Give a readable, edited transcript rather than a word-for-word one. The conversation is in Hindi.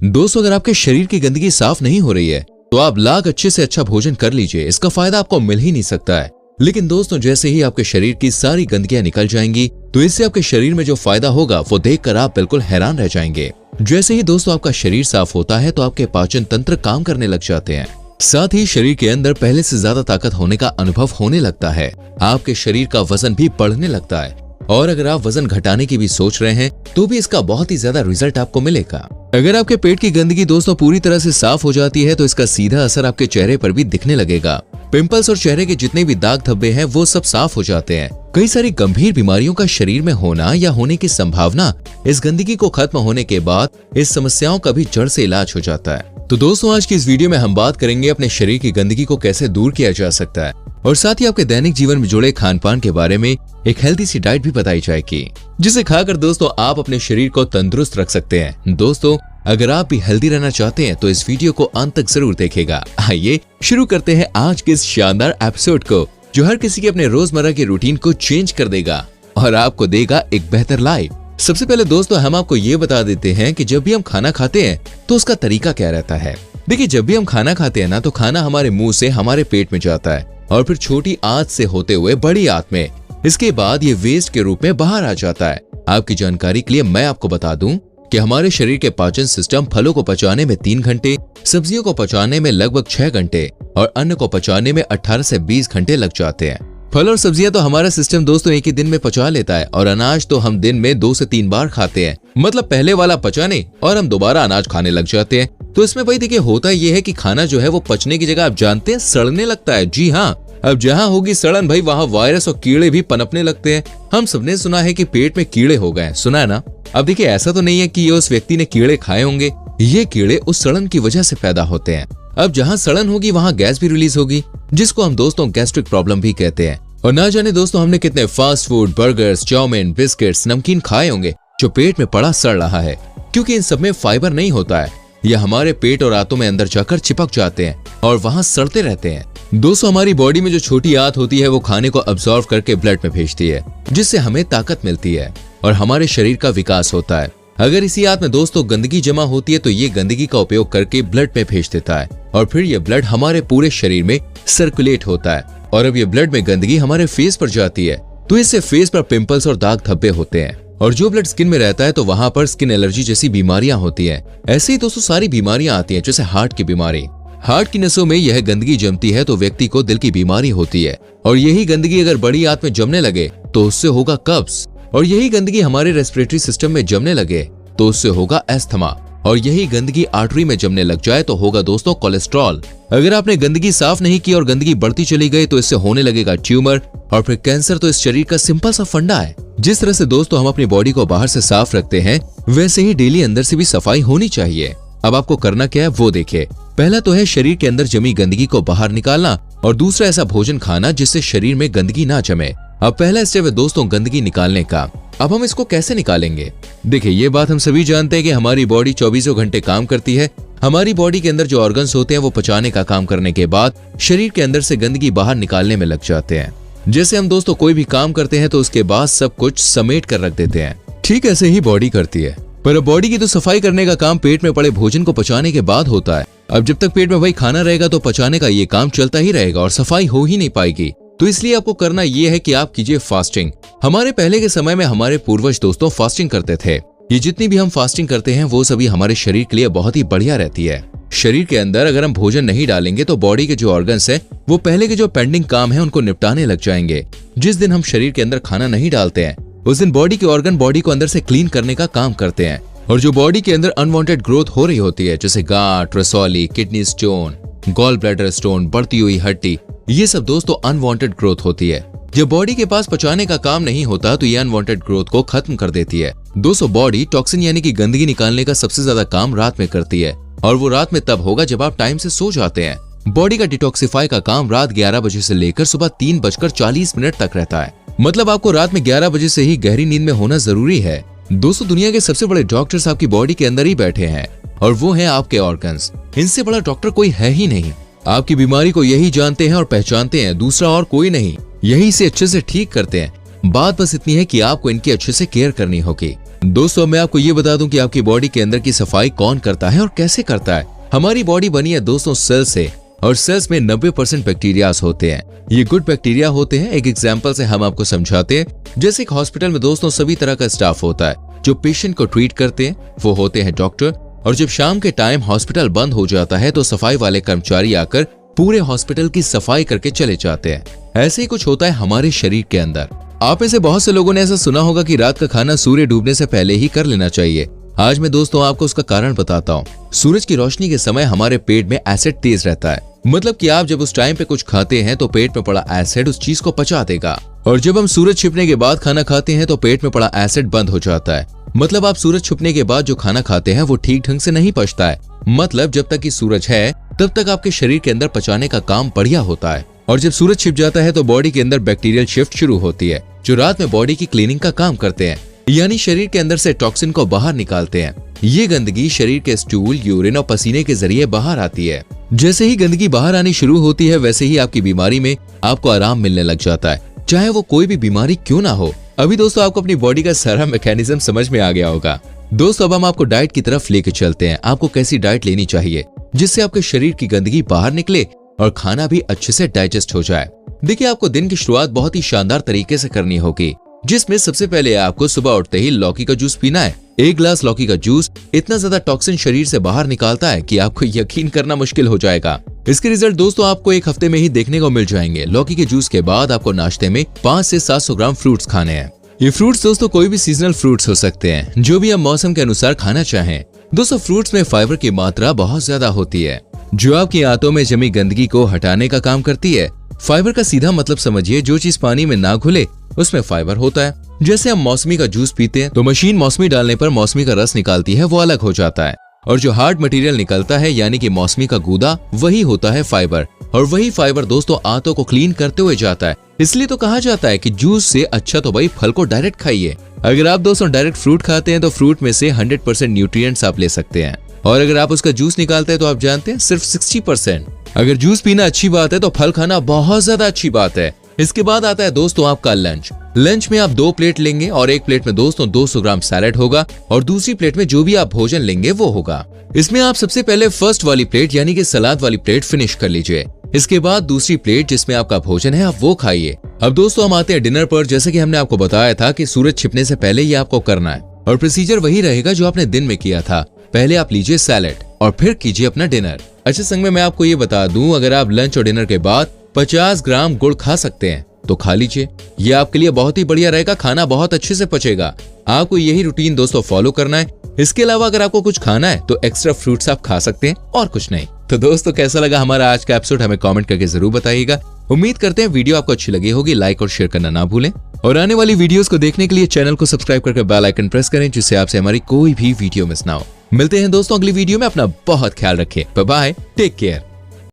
दोस्तों, अगर आपके शरीर की गंदगी साफ नहीं हो रही है तो आप लाख अच्छे से अच्छा भोजन कर लीजिए, इसका फायदा आपको मिल ही नहीं सकता है। लेकिन दोस्तों, जैसे ही आपके शरीर की सारी गंदगियां निकल जाएंगी तो इससे आपके शरीर में जो फायदा होगा वो देखकर आप बिल्कुल हैरान रह जाएंगे। जैसे ही दोस्तों आपका शरीर साफ होता है तो आपके पाचन तंत्र काम करने लग जाते हैं, साथ ही शरीर के अंदर पहले से ज्यादा ताकत होने का अनुभव होने लगता है। आपके शरीर का वजन भी बढ़ने लगता है, और अगर आप वजन घटाने की भी सोच रहे हैं तो भी इसका बहुत ही ज्यादा रिजल्ट आपको मिलेगा। अगर आपके पेट की गंदगी दोस्तों पूरी तरह से साफ हो जाती है तो इसका सीधा असर आपके चेहरे पर भी दिखने लगेगा। पिंपल्स और चेहरे के जितने भी दाग धब्बे हैं वो सब साफ हो जाते हैं। कई सारी गंभीर बीमारियों का शरीर में होना या होने की संभावना इस गंदगी को खत्म होने के बाद इस समस्याओं का भी जड़ से इलाज हो जाता है। तो दोस्तों, आज की इस वीडियो में हम बात करेंगे अपने शरीर की गंदगी को कैसे दूर किया जा सकता है, और साथ ही आपके दैनिक जीवन में जुड़े खान पान के बारे में एक हेल्दी सी डाइट भी बताई जाएगी, जिसे खाकर दोस्तों आप अपने शरीर को तंदुरुस्त रख सकते हैं। दोस्तों, अगर आप भी हेल्दी रहना चाहते हैं तो इस वीडियो को अंत तक जरूर देखिएगा। आइए शुरू करते हैं आज के इस शानदार एपिसोड को, जो हर किसी के अपने रोजमर्रा के रूटीन को चेंज कर देगा और आपको देगा एक बेहतर लाइफ। सबसे पहले दोस्तों हम आपको ये बता देते हैं कि जब भी हम खाना खाते हैं तो उसका तरीका क्या रहता है। देखिए, जब भी हम खाना खाते हैं ना तो खाना हमारे मुंह से हमारे पेट में जाता है और फिर छोटी आंत से होते हुए बड़ी आंत में, इसके बाद ये वेस्ट के रूप में बाहर आ जाता है। आपकी जानकारी के लिए मैं आपको बता दूं कि हमारे शरीर के पाचन सिस्टम फलों को पचाने में 3 घंटे, सब्जियों को पचाने में लगभग 6 घंटे और अन्न को पचाने में 18 से 20 घंटे लग जाते हैं। फल और सब्जियां तो हमारा सिस्टम दोस्तों एक ही दिन में पचा लेता है, और अनाज तो हम दिन में 2 से 3 बार खाते हैं। मतलब पहले वाला पचाने और हम दोबारा अनाज खाने लग जाते हैं। तो इसमें भाई देखिए, होता ये है कि खाना जो है वो पचने की जगह आप जानते हैं सड़ने लगता है। जी हाँ, अब जहाँ होगी सड़न भाई वहाँ वायरस और कीड़े भी पनपने लगते हैं। हम सबने सुना है कि पेट में कीड़े हो गए, सुना है ना। अब देखिए, ऐसा तो नहीं है कि ये उस व्यक्ति ने कीड़े खाए होंगे, ये कीड़े उस सड़न की वजह से पैदा होते हैं। अब जहाँ सड़न होगी वहाँ गैस भी रिलीज होगी, जिसको हम दोस्तों गैस्ट्रिक प्रॉब्लम भी कहते हैं। और ना जाने दोस्तों हमने कितने fast food, burgers, chowmein, biscuits, नमकीन खाए होंगे जो पेट में पड़ा सड़ रहा है, क्योंकि इन सब में फाइबर नहीं होता है। यह हमारे पेट और आंतों में अंदर जाकर चिपक जाते हैं और वहां सड़ते रहते हैं। दोस्तों, हमारी बॉडी में जो छोटी आंत होती है वो खाने को अब्सॉर्ब करके ब्लड में भेजती है, जिससे हमें ताकत मिलती है और हमारे शरीर का विकास होता है। अगर इसी आंत में दोस्तों गंदगी जमा होती है तो ये गंदगी का उपयोग करके ब्लड में भेज देता है, और फिर ये ब्लड हमारे पूरे शरीर में सर्कुलेट होता है। और अब ये ब्लड में गंदगी हमारे फेस पर जाती है तो इससे फेस पर पिंपल्स और दाग धब्बे होते हैं, और जो ब्लड स्किन में रहता है तो वहां पर स्किन एलर्जी जैसी बीमारियां होती हैं। ऐसे ही दोस्तों सारी बीमारियां आती हैं, जैसे हार्ट की बीमारी। हार्ट की नसों में यह गंदगी जमती है तो व्यक्ति को दिल की बीमारी होती है, और यही गंदगी अगर बड़ी आंत में जमने लगे तो उससे होगा कब्ज, और यही गंदगी हमारे रेस्पिरेटरी सिस्टम में जमने लगे तो उससे होगा अस्थमा, और यही गंदगी आर्टरी में जमने लग जाए तो होगा दोस्तों कोलेस्ट्रॉल। अगर आपने गंदगी साफ नहीं की और गंदगी बढ़ती चली गई तो इससे होने लगेगा ट्यूमर और फिर कैंसर। तो इस शरीर का सिंपल सा फंडा है। जिस तरह से दोस्तों हम अपनी बॉडी को बाहर से साफ रखते हैं, वैसे ही डेली अंदर से भी सफाई होनी चाहिए। अब आपको करना क्या है वो देखिए। पहला तो है शरीर के अंदर जमी गंदगी को बाहर निकालना, और दूसरा ऐसा भोजन खाना जिससे शरीर में गंदगी ना जमे। अब पहला स्टेप है दोस्तों गंदगी निकालने का। अब हम इसको कैसे निकालेंगे? देखिए, ये बात हम सभी जानते हैं कि हमारी बॉडी 24 घंटे काम करती है। हमारी बॉडी के अंदर जो ऑर्गन्स होते हैं वो पचाने का काम करने के बाद शरीर के अंदर से गंदगी बाहर निकालने में लग जाते हैं। जैसे हम दोस्तों कोई भी काम करते हैं तो उसके बाद सब कुछ समेट कर रख देते हैं, ठीक ऐसे ही बॉडी करती है। पर बॉडी की तो सफाई करने का काम पेट में पड़े भोजन को पचाने के बाद होता है। अब जब तक पेट में वही खाना रहेगा तो पचाने का ये काम चलता ही रहेगा और सफाई हो ही नहीं पाएगी। तो इसलिए आपको करना ये है कि आप कीजिए फास्टिंग। हमारे पहले के समय में हमारे पूर्वज दोस्तों फास्टिंग करते थे। ये जितनी भी हम फास्टिंग करते हैं वो सभी हमारे शरीर के लिए बहुत ही बढ़िया रहती है। शरीर के अंदर अगर हम भोजन नहीं डालेंगे तो बॉडी के जो ऑर्गन्स है वो पहले के जो पेंडिंग काम है उनको निपटाने लग जाएंगे। जिस दिन हम शरीर के अंदर खाना नहीं डालते हैं उस दिन बॉडी के ऑर्गन बॉडी को अंदर से क्लीन करने का काम करते हैं, और जो बॉडी के अंदर अनवांटेड ग्रोथ हो रही होती है, जैसे गांठ, रसौली, kidney stone, gall bladder stone, बढ़ती हुई हड्डी, ये सब दोस्तों अनवांटेड ग्रोथ होती है। जब बॉडी के पास पचाने का काम नहीं होता तो ये अनवांटेड ग्रोथ को खत्म कर देती है। दोस्तों, बॉडी टॉक्सिन यानी कि गंदगी निकालने का सबसे ज्यादा काम रात में करती है, और वो रात में तब होगा जब आप टाइम से सो जाते हैं। बॉडी का डिटॉक्सिफाई का काम रात 11 बजे से लेकर सुबह 3:40 तक रहता है। मतलब आपको रात में 11 बजे से ही गहरी नींद में होना जरूरी है। दोस्तों, दुनिया के सबसे बड़े डॉक्टर्स आपकी बॉडी के अंदर ही बैठे हैं, और वो हैं आपके ऑर्गन्स। इनसे बड़ा डॉक्टर कोई है ही नहीं। आपकी बीमारी को यही जानते हैं और पहचानते हैं, दूसरा और कोई नहीं। यही से अच्छे से ठीक करते हैं। बात बस इतनी है कि आपको इनकी अच्छे से केयर करनी होगी। दोस्तों मैं आपको ये बता दूं कि आपकी बॉडी के अंदर की सफाई कौन करता है और कैसे करता है। हमारी बॉडी बनी है दोस्तों सेल से, और सेल्स में 90% बैक्टीरियाज होते हैं। ये गुड बैक्टीरिया होते हैं। एक एग्जांपल से हम आपको समझाते हैं। जैसे एक हॉस्पिटल में दोस्तों सभी तरह का स्टाफ होता है। जो पेशेंट को ट्रीट करते हैं वो होते हैं डॉक्टर, और जब शाम के टाइम हॉस्पिटल बंद हो जाता है तो सफाई वाले कर्मचारी आकर पूरे हॉस्पिटल की सफाई करके चले जाते हैं। ऐसे ही कुछ होता है हमारे शरीर के अंदर। आप में से बहुत से लोगों ने ऐसा सुना होगा कि रात का खाना सूर्य डूबने से पहले ही कर लेना चाहिए। आज मैं दोस्तों आपको उसका कारण बताता हूँ। सूरज की रोशनी के समय हमारे पेट में एसिड तेज रहता है। मतलब कि आप जब उस टाइम पे कुछ खाते हैं तो पेट में पड़ा एसिड उस चीज को पचा देगा, और जब हम सूरज छिपने के बाद खाना खाते हैं तो पेट में पड़ा एसिड बंद हो जाता है। मतलब आप सूरज छुपने के बाद जो खाना खाते हैं वो ठीक ढंग से नहीं पचता है। मतलब जब तक कि सूरज है तब तक आपके शरीर के अंदर पचाने का काम बढ़िया होता है, और जब सूरज छिप जाता है तो बॉडी के अंदर बैक्टीरियल शिफ्ट शुरू होती है, जो रात में बॉडी की क्लीनिंग का काम करते हैं, यानी शरीर के अंदर से टॉक्सिन को बाहर निकालते हैं। ये गंदगी शरीर के स्टूल, यूरिन और पसीने के जरिए बाहर आती है। जैसे ही गंदगी बाहर आनी शुरू होती है वैसे ही आपकी बीमारी में आपको आराम मिलने लग जाता है, चाहे वो कोई भी बीमारी क्यों ना हो। अभी दोस्तों आपको अपनी बॉडी का सारा मैकेनिज्म समझ में आ गया होगा। दोस्तों अब हम आपको डाइट की तरफ लेके चलते हैं। आपको कैसी डाइट लेनी चाहिए जिससे आपके शरीर की गंदगी बाहर निकले और खाना भी अच्छे से डाइजेस्ट हो जाए। देखिए आपको दिन की शुरुआत बहुत ही शानदार तरीके से करनी होगी, जिसमें सबसे पहले आपको सुबह उठते ही लौकी का जूस पीना है। 1 गिलास लौकी का जूस इतना ज्यादा टॉक्सिन शरीर से बाहर निकालता है कि आपको यकीन करना मुश्किल हो जाएगा। इसके रिजल्ट दोस्तों आपको 1 हफ्ते में ही देखने को मिल जाएंगे। लौकी के जूस के बाद आपको नाश्ते में 5 से 700 ग्राम फ्रूट्स खाने हैं। ये फ्रूट्स दोस्तों कोई भी सीजनल फ्रूट्स हो सकते हैं, जो भी आप मौसम के अनुसार खाना चाहें। दोस्तों फ्रूट्स में फाइबर की मात्रा बहुत ज्यादा होती है, जो आपकी आंतों में जमी गंदगी को हटाने का काम करती है। फाइबर का सीधा मतलब समझिए, जो चीज पानी में ना घुले उसमें फाइबर होता है। जैसे हम मौसमी का जूस पीते हैं तो मशीन मौसमी डालने पर मौसमी का रस निकालती है, वो अलग हो जाता है, और जो हार्ड मटेरियल निकलता है यानी कि मौसमी का गूदा, वही होता है फाइबर। और वही फाइबर दोस्तों आंतों को क्लीन करते हुए जाता है। इसलिए तो कहा जाता है कि जूस से अच्छा तो भाई फल को डायरेक्ट खाइए। अगर आप दोस्तों डायरेक्ट फ्रूट खाते हैं तो फ्रूट में से 100% न्यूट्रिएंट्स आप ले सकते हैं, और अगर आप उसका जूस निकालते हैं तो आप जानते हैं सिर्फ 60%। अगर जूस पीना अच्छी बात है तो फल खाना बहुत ज्यादा अच्छी बात है। इसके बाद आता है दोस्तों आपका लंच। लंच में आप 2 प्लेट लेंगे, और एक प्लेट में दोस्तों 200 ग्राम सैलेड होगा, और दूसरी प्लेट में जो भी आप भोजन लेंगे वो होगा। इसमें आप सबसे पहले फर्स्ट वाली प्लेट यानी कि सलाद वाली प्लेट फिनिश कर लीजिए। इसके बाद दूसरी प्लेट जिसमें आपका भोजन है आप वो खाइए। अब दोस्तों हम आते हैं डिनर पर। जैसे कि हमने आपको बताया था कि सूरज छिपने से पहले ही आपको करना है, और प्रोसीजर वही रहेगा जो आपने दिन में किया था। पहले आप लीजिए सैलेड और फिर कीजिए अपना डिनर। अच्छा संग में मैं आपको ये बता दूं, अगर आप लंच और डिनर के बाद 50 ग्राम गुड़ खा सकते हैं तो खा लीजिए। ये आपके लिए बहुत ही बढ़िया रहेगा, खाना बहुत अच्छे से पचेगा। आपको यही रूटीन दोस्तों फॉलो करना है। इसके अलावा अगर आपको कुछ खाना है तो एक्स्ट्रा फ्रूट्स आप खा सकते हैं, और कुछ नहीं। तो दोस्तों कैसा लगा हमारा आज का एपिसोड हमें कमेंट करके जरूर बताइएगा। उम्मीद करते हैं वीडियो आपको अच्छी लगी होगी। लाइक और शेयर करना ना भूलें, और आने वाली वीडियोस को देखने के लिए चैनल को सब्सक्राइब करके बेल आइकन प्रेस करें, जिससे आपसे हमारी कोई भी वीडियो मिस ना हो। मिलते हैं दोस्तों अगली वीडियो में। अपना बहुत ख्याल रखें। Bye bye, take care.